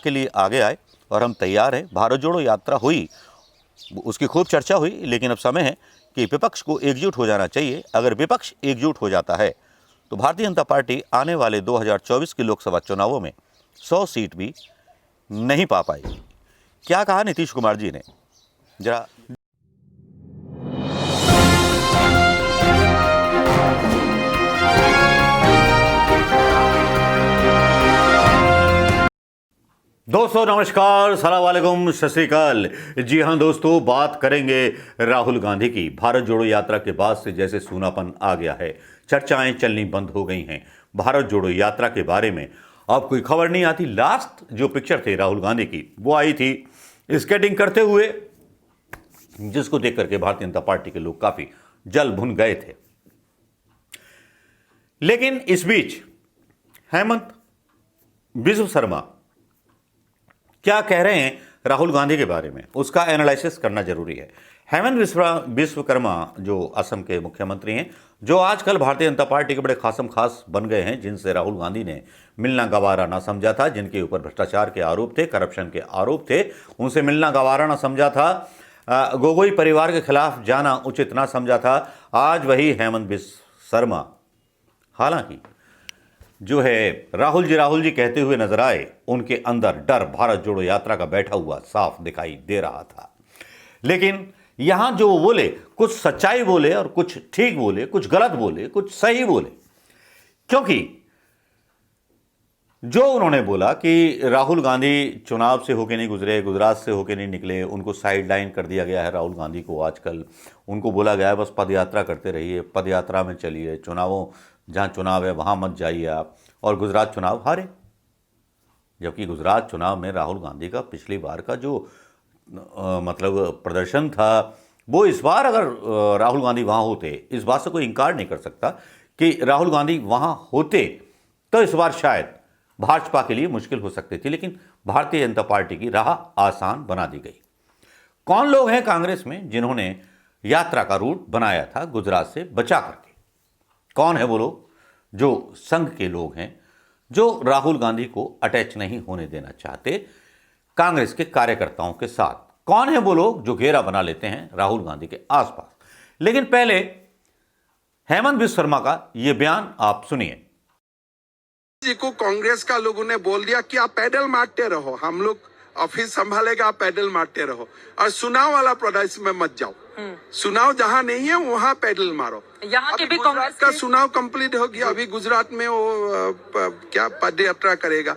के लिए आगे आए और हम तैयार हैं। भारत जोड़ो यात्रा हुई, उसकी खूब चर्चा हुई, लेकिन अब समय है कि विपक्ष को एकजुट हो जाना चाहिए। अगर विपक्ष एकजुट हो जाता है तो भारतीय जनता पार्टी आने वाले 2024 के लोकसभा चुनावों में 100 सीट भी नहीं पा पाएगी। क्या कहा नीतीश कुमार जी ने, जरा दोस्तों नमस्कार, सलाम वालेकुम, सत श्री अकाल। जी हाँ दोस्तों, बात करेंगे राहुल गांधी की। भारत जोड़ो यात्रा के बाद से जैसे सूनापन आ गया है, चर्चाएं चलनी बंद हो गई हैं भारत जोड़ो यात्रा के बारे में। अब कोई खबर नहीं आती। लास्ट जो पिक्चर थे राहुल गांधी की, वो आई थी स्केटिंग करते हुए, जिसको देख करके भारतीय जनता पार्टी के लोग काफी जल भुन गए थे। लेकिन इस बीच हेमंत बिस्व शर्मा क्या कह रहे हैं राहुल गांधी के बारे में, उसका एनालिसिस करना जरूरी है। हेमंत विश्वकर्मा जो असम के मुख्यमंत्री हैं, जो आजकल भारतीय जनता पार्टी के बड़े खासम खास बन गए हैं, जिनसे राहुल गांधी ने मिलना गवारा ना समझा था, जिनके ऊपर भ्रष्टाचार के आरोप थे, करप्शन के आरोप थे, उनसे मिलना गवारा ना समझा था, गोगोई परिवार के खिलाफ जाना उचित ना समझा था। आज वही हेमंत बिस्व शर्मा हालांकि जो है राहुल जी कहते हुए नजर आए, उनके अंदर डर भारत जोड़ो यात्रा का बैठा हुआ साफ दिखाई दे रहा था। लेकिन यहां जो वो बोले, कुछ सच्चाई बोले और कुछ ठीक बोले, कुछ गलत बोले, कुछ सही बोले। क्योंकि जो उन्होंने बोला कि राहुल गांधी चुनाव से होके नहीं गुजरे, गुजरात से होके नहीं निकले, उनको साइड लाइन कर दिया गया है राहुल गांधी को। आजकल उनको बोला गया है बस पदयात्रा करते रहिए, पदयात्रा में चलिए, चुनावों जहां चुनाव है वहां मत जाइए आप। और गुजरात चुनाव हारे, जबकि गुजरात चुनाव में राहुल गांधी का पिछली बार का जो मतलब प्रदर्शन था, वो इस बार अगर राहुल गांधी वहां होते, इस बात से कोई इनकार नहीं कर सकता कि राहुल गांधी वहां होते तो इस बार शायद भाजपा के लिए मुश्किल हो सकती थी। लेकिन भारतीय जनता पार्टी की राह आसान बना दी गई। कौन लोग हैं कांग्रेस में जिन्होंने यात्रा का रूट बनाया था गुजरात से बचा करके? कौन है वो लोग जो संघ के लोग हैं, जो राहुल गांधी को अटैच नहीं होने देना चाहते कांग्रेस के कार्यकर्ताओं के साथ? कौन है वो लोग जो घेरा बना लेते हैं राहुल गांधी के आसपास? लेकिन पहले हेमंत बिस्व शर्मा का यह बयान आप सुनिए। जी को कांग्रेस का लोगों ने बोल दिया कि आप पैदल मारते रहो, हम लोग ऑफिस संभालेगा, आप पैदल मारते रहो, और चुनाव वाला प्रदेश में मत जाओ। चुनाव जहां नहीं है वहां पैदल मारो। यहाँ के भी गुजरात का चुनाव कंप्लीट हो गया, अभी गुजरात में वो क्या पद यात्रा करेगा।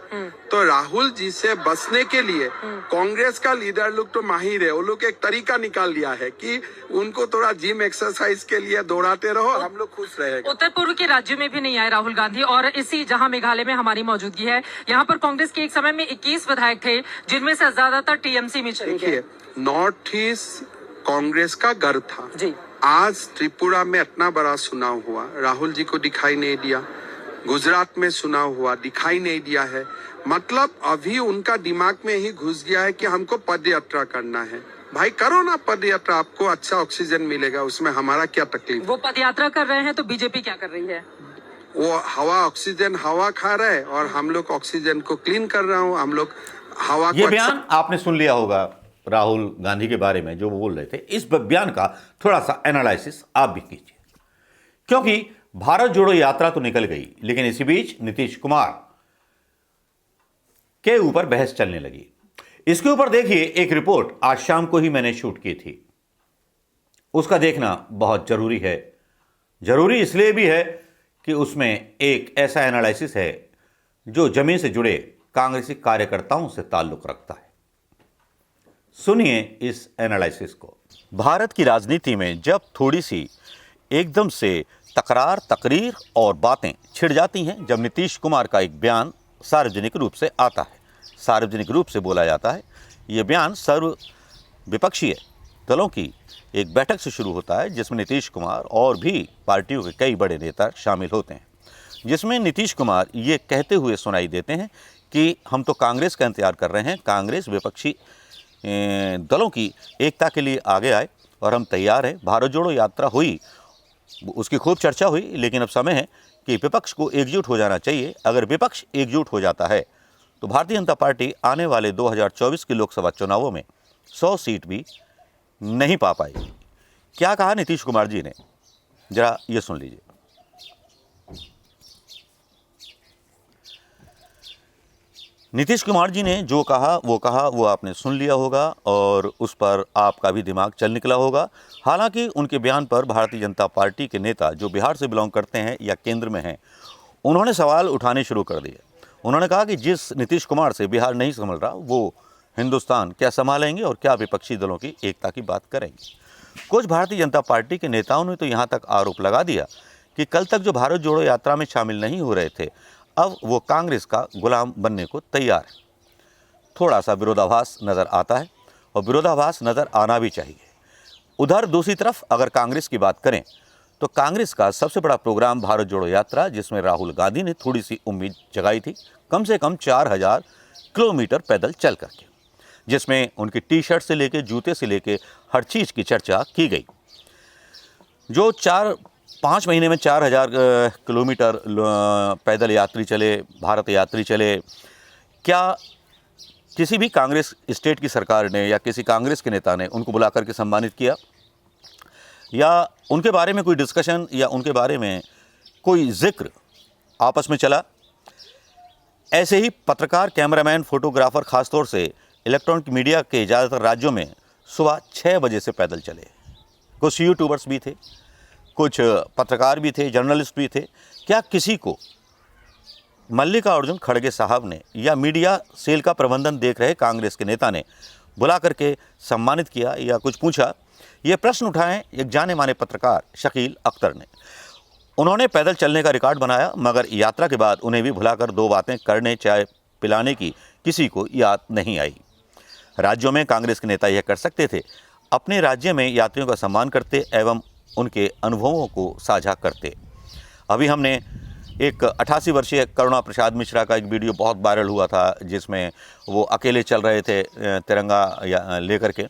तो राहुल जी से बचने के लिए कांग्रेस का लीडर लोग तो माहिर है, वो लोग एक तरीका निकाल लिया है कि उनको थोड़ा जिम एक्सरसाइज के लिए दौड़ाते रहो, हम लोग खुश रहेंगे। उत्तर पूर्व के राज्यों में भी नहीं आए राहुल गांधी, और इसी जहां मेघालय में हमारी मौजूदगी है, यहाँ पर कांग्रेस के एक समय में 21 विधायक थे, जिनमें से ज्यादातर टीएमसी में चले गए। देखिए, नॉर्थ ईस्ट कांग्रेस का गर्व था जी। आज त्रिपुरा में इतना बड़ा चुनाव हुआ, राहुल जी को दिखाई नहीं दिया। गुजरात में चुनाव हुआ, दिखाई नहीं दिया है। मतलब अभी उनका दिमाग में ही घुस गया है कि हमको पद यात्रा करना है। भाई करो ना पद यात्रा, आपको अच्छा ऑक्सीजन मिलेगा, उसमें हमारा क्या तकलीफ। वो पद यात्रा कर रहे हैं तो बीजेपी क्या कर रही है? वो हवा ऑक्सीजन हवा खा रहे हैं और हम लोग ऑक्सीजन को क्लीन कर रहे हो। हम लोग हवा ये को बयान आपने सुन लिया होगा राहुल गांधी के बारे में जो वो बोल रहे थे। इस बयान का थोड़ा सा एनालिसिस आप भी कीजिए, क्योंकि भारत जोड़ो यात्रा तो निकल गई, लेकिन इसी बीच नीतीश कुमार के ऊपर बहस चलने लगी। इसके ऊपर देखिए, एक रिपोर्ट आज शाम को ही मैंने शूट की थी, उसका देखना बहुत जरूरी है। जरूरी इसलिए भी है कि उसमें एक ऐसा एनालिसिस है जो जमीन से जुड़े कांग्रेसी कार्यकर्ताओं से ताल्लुक रखता है। सुनिए इस एनालिसिस को। भारत की राजनीति में जब थोड़ी सी एकदम से तकरार, तकरीर और बातें छिड़ जाती हैं, जब नीतीश कुमार का एक बयान सार्वजनिक रूप से आता है, सार्वजनिक रूप से बोला जाता है, ये बयान सर्व विपक्षीय दलों की एक बैठक से शुरू होता है, जिसमें नीतीश कुमार और भी पार्टियों के कई बड़े नेता शामिल होते हैं, जिसमें नीतीश कुमार ये कहते हुए सुनाई देते हैं कि हम तो कांग्रेस का इंतजार कर रहे हैं, कांग्रेस विपक्षी दलों की एकता के लिए आगे आए और हम तैयार हैं। भारत जोड़ो यात्रा हुई, उसकी खूब चर्चा हुई, लेकिन अब समय है कि विपक्ष को एकजुट हो जाना चाहिए। अगर विपक्ष एकजुट हो जाता है तो भारतीय जनता पार्टी आने वाले 2024 के लोकसभा चुनावों में 100 सीट भी नहीं पा पाएगी। क्या कहा नीतीश कुमार जी ने, जरा ये सुन लीजिए। नीतीश कुमार जी ने जो कहा वो आपने सुन लिया होगा और उस पर आपका भी दिमाग चल निकला होगा। हालांकि उनके बयान पर भारतीय जनता पार्टी के नेता जो बिहार से बिलोंग करते हैं या केंद्र में हैं, उन्होंने सवाल उठाने शुरू कर दिए। उन्होंने कहा कि जिस नीतीश कुमार से बिहार नहीं संभल रहा, वो हिंदुस्तान क्या संभालेंगे और क्या विपक्षी दलों की एकता की बात करेंगे। कुछ भारतीय जनता पार्टी के नेताओं ने तो यहाँ तक आरोप लगा दिया कि कल तक जो भारत जोड़ो यात्रा में शामिल नहीं हो रहे थे, अब वो कांग्रेस का गुलाम बनने को तैयार है। थोड़ा सा विरोधाभास नज़र आता है और विरोधाभास नज़र आना भी चाहिए। उधर दूसरी तरफ अगर कांग्रेस की बात करें तो कांग्रेस का सबसे बड़ा प्रोग्राम भारत जोड़ो यात्रा, जिसमें राहुल गांधी ने थोड़ी सी उम्मीद जगाई थी, कम से कम 4000 किलोमीटर पैदल चल करके, जिसमें उनकी टी शर्ट से लेके जूते से लेके हर चीज़ की चर्चा की गई। जो 4-5 महीने में 4000 किलोमीटर पैदल यात्री चले, भारत यात्री चले, क्या किसी भी कांग्रेस स्टेट की सरकार ने या किसी कांग्रेस के नेता ने उनको बुला करके सम्मानित किया, या उनके बारे में कोई डिस्कशन या उनके बारे में कोई जिक्र आपस में चला? ऐसे ही पत्रकार, कैमरामैन, फोटोग्राफर, खासतौर से इलेक्ट्रॉनिक मीडिया के ज़्यादातर राज्यों में सुबह 6 बजे से पैदल चले। कुछ यूट्यूबर्स भी थे, कुछ पत्रकार भी थे, जर्नलिस्ट भी थे। क्या किसी को मल्लिकार्जुन खड़गे साहब ने या मीडिया सेल का प्रबंधन देख रहे कांग्रेस के नेता ने बुला करके सम्मानित किया या कुछ पूछा? ये प्रश्न उठाए एक जाने माने पत्रकार शकील अख्तर ने। उन्होंने पैदल चलने का रिकॉर्ड बनाया, मगर यात्रा के बाद उन्हें भी भुलाकर 2 बातें करने, चाय पिलाने की किसी को याद नहीं आई। राज्यों में कांग्रेस के नेता यह कर सकते थे, अपने राज्य में यात्रियों का सम्मान करते एवं उनके अनुभवों को साझा करते। अभी हमने एक 88 वर्षीय करुणा प्रसाद मिश्रा का एक वीडियो बहुत वायरल हुआ था, जिसमें वो अकेले चल रहे थे तिरंगा लेकर के,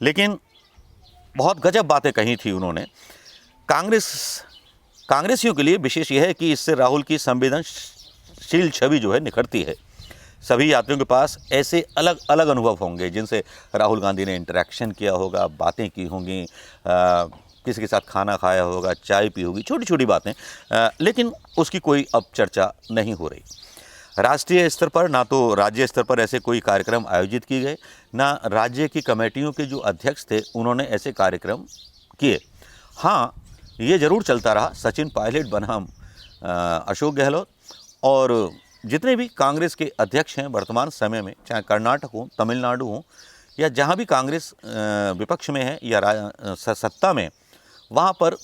लेकिन बहुत गजब बातें कही थी उन्होंने। कांग्रेसियों के लिए विशेष यह है कि इससे राहुल की संवेदनशील छवि जो है निखरती है। सभी यात्रियों के पास ऐसे अलग अलग अनुभव होंगे जिनसे राहुल गांधी ने इंटरेक्शन किया होगा, बातें की होंगी, किसी के साथ खाना खाया होगा, चाय पी होगी, छोटी छोटी बातें, लेकिन उसकी कोई अब चर्चा नहीं हो रही। राष्ट्रीय स्तर पर ना तो राज्य स्तर पर ऐसे कोई कार्यक्रम आयोजित किए गए, ना राज्य की कमेटियों के जो अध्यक्ष थे उन्होंने ऐसे कार्यक्रम किए। हाँ, ये ज़रूर चलता रहा, सचिन पायलट बनाम अशोक गहलोत, और जितने भी कांग्रेस के अध्यक्ष हैं वर्तमान समय में, चाहे कर्नाटक हो, तमिलनाडु हो, या जहाँ भी कांग्रेस विपक्ष में है या सत्ता में, वहाँ पर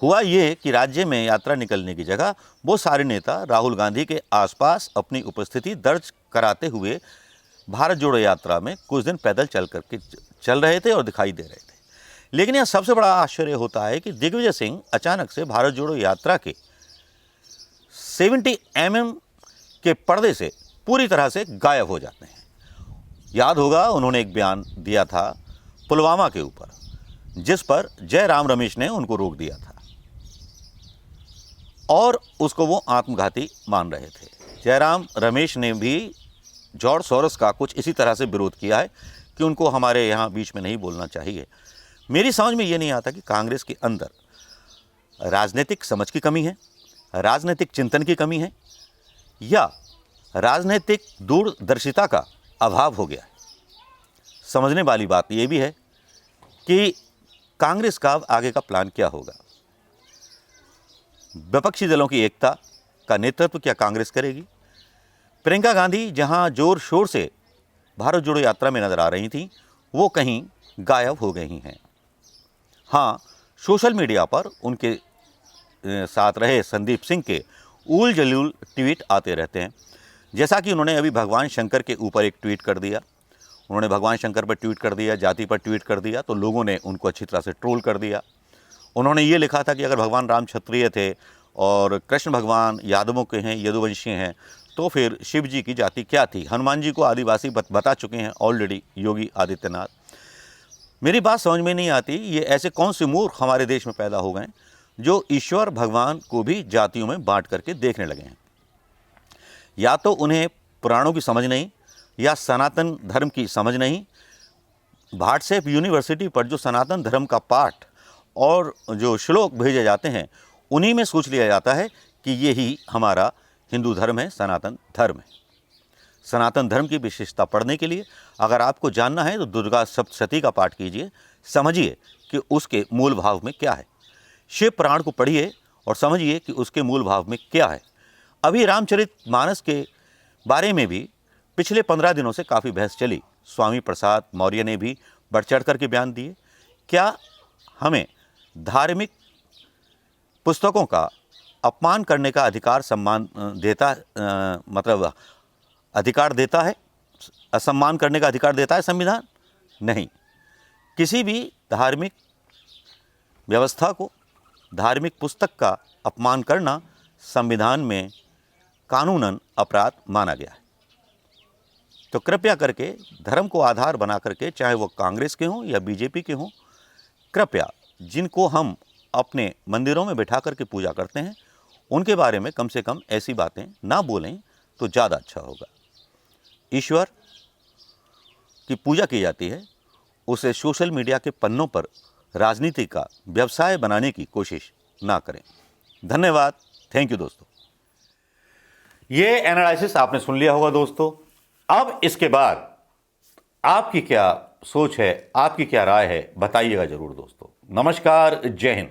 हुआ ये कि राज्य में यात्रा निकलने की जगह वो सारे नेता राहुल गांधी के आसपास अपनी उपस्थिति दर्ज कराते हुए भारत जोड़ो यात्रा में कुछ दिन पैदल चल रहे थे और दिखाई दे रहे थे। लेकिन यह सबसे बड़ा आश्चर्य होता है कि दिग्विजय सिंह अचानक से भारत जोड़ो यात्रा के 70 mm के पर्दे से पूरी तरह से गायब हो जाते हैं। याद होगा उन्होंने एक बयान दिया था पुलवामा के ऊपर, जिस पर जयराम रमेश ने उनको रोक दिया था और उसको वो आत्मघाती मान रहे थे। जयराम रमेश ने भी जॉर्ज सोरोस का कुछ इसी तरह से विरोध किया है कि उनको हमारे यहाँ बीच में नहीं बोलना चाहिए। मेरी समझ में ये नहीं आता कि कांग्रेस के अंदर राजनीतिक समझ की कमी है, राजनीतिक चिंतन की कमी है, या राजनीतिक दूरदर्शिता का अभाव हो गया है। समझने वाली बात ये भी है कि कांग्रेस का आगे का प्लान क्या होगा। विपक्षी दलों की एकता का नेतृत्व क्या कांग्रेस करेगी? प्रियंका गांधी जहां जोर शोर से भारत जोड़ो यात्रा में नजर आ रही थीं, वो कहीं गायब हो गई हैं। हाँ, सोशल मीडिया पर उनके साथ रहे संदीप सिंह के ऊल जलूल ट्वीट आते रहते हैं। जैसा कि उन्होंने अभी भगवान शंकर के ऊपर एक ट्वीट कर दिया, उन्होंने भगवान शंकर पर ट्वीट कर दिया, जाति पर ट्वीट कर दिया, तो लोगों ने उनको अच्छी तरह से ट्रोल कर दिया। उन्होंने ये लिखा था कि अगर भगवान राम क्षत्रिय थे और कृष्ण भगवान यादवों के हैं, यदुवंशी हैं, तो फिर शिव जी की जाति क्या थी? हनुमान जी को आदिवासी बता चुके हैं ऑलरेडी योगी आदित्यनाथ। मेरी बात समझ में नहीं आती, ये ऐसे कौन से मूर्ख हमारे देश में पैदा हो गए जो ईश्वर भगवान को भी जातियों में बांट करके देखने लगे हैं। या तो उन्हें पुराणों की समझ नहीं या सनातन धर्म की समझ नहीं। व्हाट्सएप यूनिवर्सिटी पर जो सनातन धर्म का पाठ और जो श्लोक भेजे जाते हैं उन्हीं में सोच लिया जाता है कि ये ही हमारा हिंदू धर्म है, सनातन धर्म है। सनातन धर्म की विशेषता पढ़ने के लिए अगर आपको जानना है तो दुर्गा सप्तशती का पाठ कीजिए, समझिए कि उसके मूल भाव में क्या है। शिव पुराण को पढ़िए और समझिए कि उसके मूल भाव में क्या है। अभी रामचरितमानस के बारे में भी पिछले 15 दिनों से काफ़ी बहस चली। स्वामी प्रसाद मौर्य ने भी बढ़ चढ़ कर के बयान दिए। क्या हमें धार्मिक पुस्तकों का अपमान करने का अधिकार अधिकार देता है, असम्मान करने का अधिकार देता है संविधान? नहीं। किसी भी धार्मिक व्यवस्था को, धार्मिक पुस्तक का अपमान करना संविधान में कानूनन अपराध माना गया है। तो कृपया करके धर्म को आधार बना करके, चाहे वो कांग्रेस के हों या बीजेपी के हों, कृपया जिनको हम अपने मंदिरों में बैठा करके पूजा करते हैं उनके बारे में कम से कम ऐसी बातें ना बोलें तो ज़्यादा अच्छा होगा। ईश्वर की पूजा की जाती है, उसे सोशल मीडिया के पन्नों पर राजनीति का व्यवसाय बनाने की कोशिश ना करें। धन्यवाद। थैंक यू दोस्तों। ये एनालिसिस आपने सुन लिया होगा दोस्तों। अब इसके बाद आपकी क्या सोच है, आपकी क्या राय है, बताइएगा जरूर दोस्तों। नमस्कार, जय हिंद।